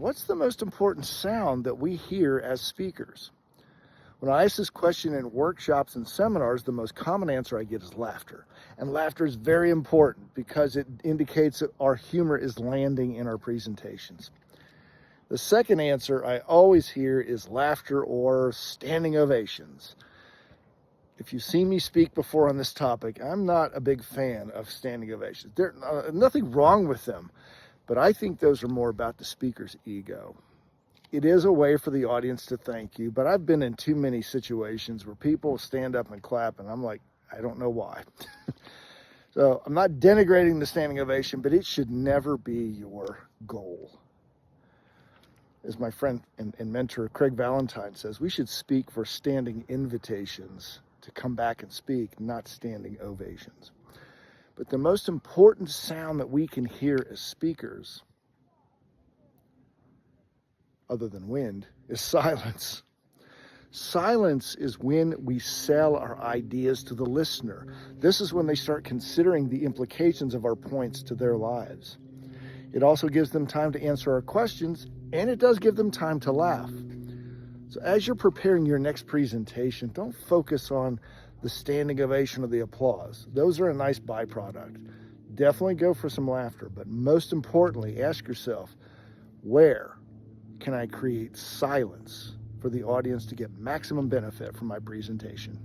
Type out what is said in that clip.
What's the most important sound that we hear as speakers? When I ask this question in workshops and seminars, the most common answer I get is laughter. And laughter is very important because it indicates that our humor is landing in our presentations. The second answer I always hear is laughter or standing ovations. If you've seen me speak before on this topic, I'm not a big fan of standing ovations. There's nothing wrong with them, but I think those are more about the speaker's ego. It is a way for the audience to thank you, but I've been in too many situations where people stand up and clap, and I'm like, I don't know why. So I'm not denigrating the standing ovation, but it should never be your goal. As my friend and mentor Craig Valentine says, we should speak for standing invitations to come back and speak, not standing ovations. But the most important sound that we can hear as speakers, other than wind, is silence. Silence is when we sell our ideas to the listener. This is when they start considering the implications of our points to their lives. It also gives them time to answer our questions, and it does give them time to laugh. So as you're preparing your next presentation, don't focus on the standing ovation or the applause. Those are a nice byproduct. Definitely go for some laughter, but most importantly, ask yourself, where can I create silence for the audience to get maximum benefit from my presentation?